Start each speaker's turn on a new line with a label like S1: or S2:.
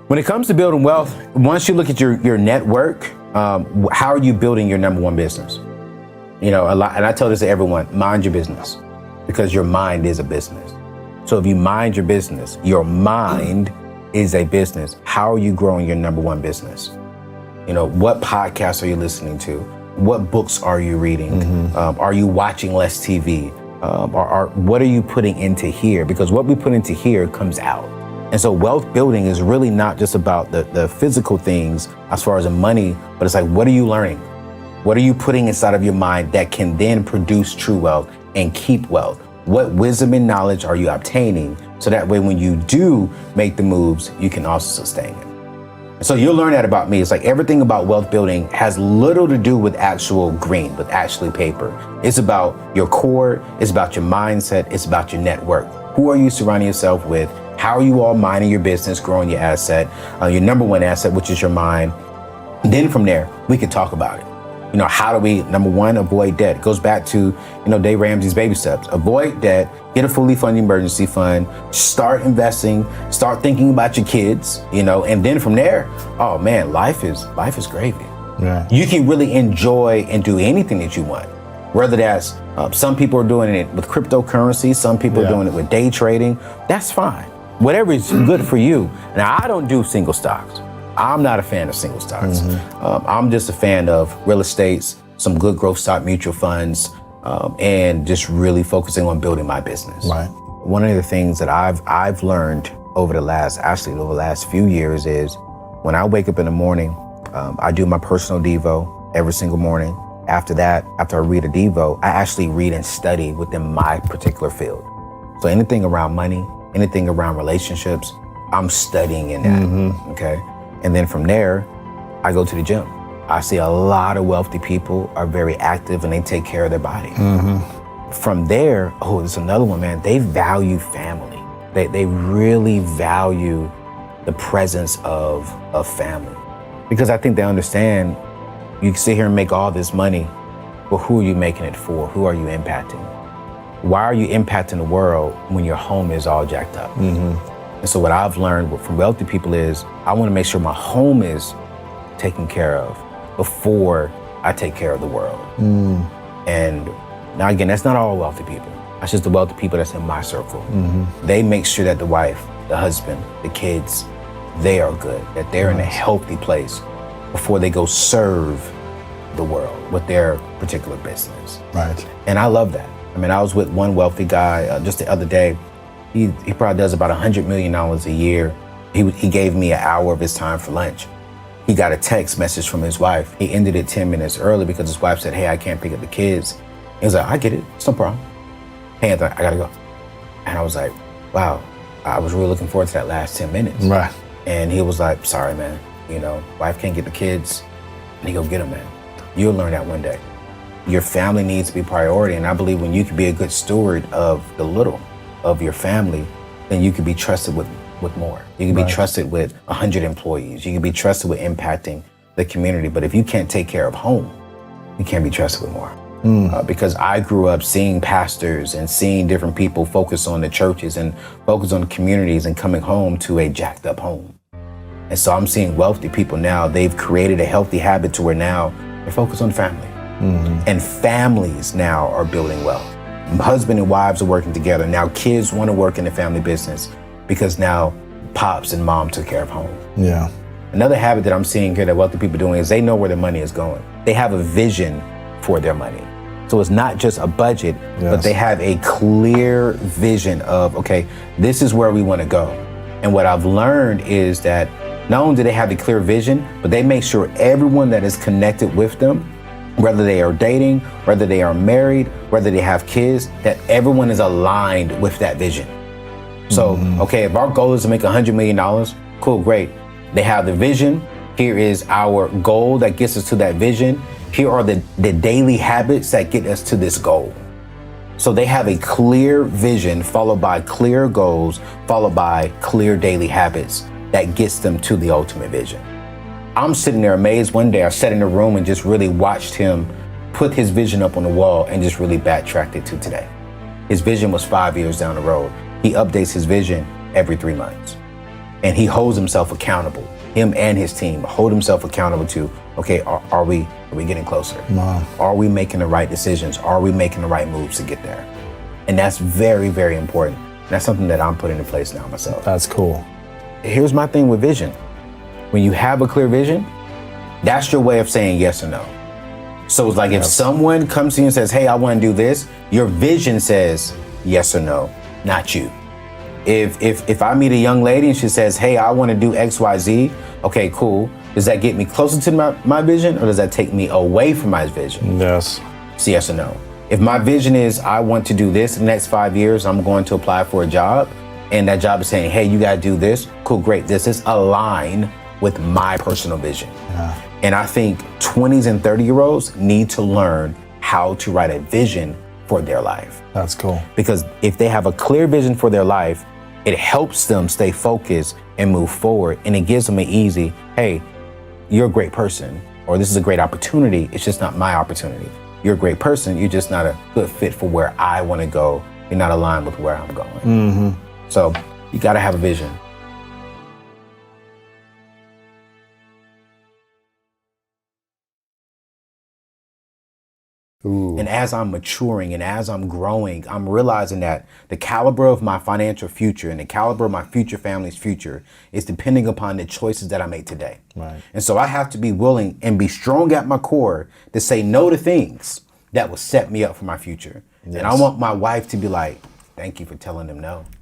S1: When it comes to building wealth, once you look at your network, how are you building your number one business? You know, a lot, and I tell this to everyone, mind your business, because your mind is a business. So if you mind your business, your mind is a business. How are you growing your number one business? You know, what podcasts are you listening to? What books are you reading? Are you watching less TV? What are you putting into here? Because what we put into here comes out. And so wealth building is really not just about the physical things as far as the money, but it's like, what are you learning? What are you putting inside of your mind that can then produce true wealth and keep wealth? What wisdom and knowledge are you obtaining? So that way, when you do make the moves, you can also sustain it. So you'll learn that about me. It's like everything about wealth building has little to do with actual green, with actually paper. It's about your core, it's about your mindset, it's about your network. Who are you surrounding yourself with? How are you all minding your business, growing your asset, your number one asset, which is your mind? And then from there, we can talk about it. You know, how do we, number one, avoid debt? It goes back to, you know, Dave Ramsey's baby steps. Avoid debt, get a fully funded emergency fund, start investing, start thinking about your kids, you know, and then from there, oh man, life is gravy. Yeah. You can really enjoy and do anything that you want. Whether that's, some people are doing it with cryptocurrency, some people are doing it with day trading, that's fine. Whatever is good for you. Now, I don't do single stocks. I'm not a fan of single stocks. I'm just a fan of real estates, some good growth stock mutual funds, and just really focusing on building my business. Right. One of the things that I've learned over the last few years is when I wake up in the morning, I do my personal Devo every single morning. After that, after I read a Devo, I actually read and study within my particular field. So anything around money, anything around relationships, I'm studying in that, okay? And then from there, I go to the gym. I see a lot of wealthy people are very active and they take care of their body. From there, oh, there's another one, man. They value family. They really value the presence of family. Because I think they understand you can sit here and make all this money, but who are you making it for? Who are you impacting? Why are you impacting the world when your home is all jacked up? And so what I've learned from wealthy people is I want to make sure my home is taken care of before I take care of the world. And now again, that's not all wealthy people. That's just the wealthy people that's in my circle. They make sure that the wife, the husband, the kids, they are good, that they're in a healthy place before they go serve the world with their particular business. Right. And I love that. I mean, I was with one wealthy guy just the other day. He probably does about $100 million a year. He gave me an hour of his time for lunch. He got a text message from his wife. He ended it 10 minutes early because his wife said, hey, I can't pick up the kids. He was like, I get it, it's no problem. Hey, Anthony, I gotta go. And I was like, wow, I was really looking forward to that last 10 minutes. Right. And he was like, sorry, man, you know, wife can't get the kids. And he go get them, man. You'll learn that one day. Your family needs to be priority. And I believe when you can be a good steward of the little of your family, then you can be trusted with more. You can be trusted with 100 employees. You can be trusted with impacting the community. But if you can't take care of home, you can't be trusted with more. Because I grew up seeing pastors and seeing different people focus on the churches and focus on the communities and coming home to a jacked up home. And so I'm seeing wealthy people now, they've created a healthy habit to where now they're focused on family. And families now are building wealth. Husband and wives are working together. Now kids want to work in the family business because now pops and mom took care of home. Yeah. Another habit that I'm seeing here that wealthy people are doing is they know where their money is going. They have a vision for their money. So it's not just a budget, but they have a clear vision of, okay, this is where we want to go. And what I've learned is that not only do they have a clear vision, but they make sure everyone that is connected with them, whether they are dating, whether they are married, whether they have kids, that everyone is aligned with that vision. So, okay, if our goal is to make $100 million, cool, great. They have the vision. Here is our goal that gets us to that vision. Here are the daily habits that get us to this goal. So they have a clear vision followed by clear goals, followed by clear daily habits that gets them to the ultimate vision. I'm sitting there amazed. One day I sat in a room and just really watched him put his vision up on the wall and just really backtracked it to today. His vision was 5 years down the road. He updates his vision every 3 months. and he holds himself accountable. Him and his team hold himself accountable to, okay, are we getting closer?
S2: Wow.
S1: Are we making the right decisions? Are we making the right moves to get there? And that's very, very important. That's something that I'm putting in place now myself.
S2: That's cool.
S1: Here's my thing with vision. When you have a clear vision, that's your way of saying yes or no. So it's like if someone comes to you and says, hey, I want to do this, your vision says yes or no, not you. If I meet a young lady and she says, hey, I want to do X, Y, Z, okay, cool. Does that get me closer to my vision, or does that take me away from my vision?
S2: Yes.
S1: It's yes or no. If my vision is I want to do this in the next 5 years, I'm going to apply for a job, and that job is saying, hey, you got to do this, cool, great. This is aligned with my personal vision.
S2: Yeah.
S1: And I think 20s and 30-year-olds need to learn how to write a vision for their life.
S2: That's cool.
S1: Because if they have a clear vision for their life, it helps them stay focused and move forward. And it gives them an easy, hey, you're a great person, or this is a great opportunity. It's just not my opportunity. You're a great person. You're just not a good fit for where I want to go. You're not aligned with where I'm going.
S2: Mm-hmm.
S1: So you got to have a vision.
S2: Ooh.
S1: And as I'm maturing and as I'm growing, I'm realizing that the caliber of my financial future and the caliber of my future family's future is depending upon the choices that I make today.
S2: Right.
S1: And so I have to be willing and be strong at my core to say no to things that will set me up for my future.
S2: Yes.
S1: And I want my wife to be like, thank you for telling them no.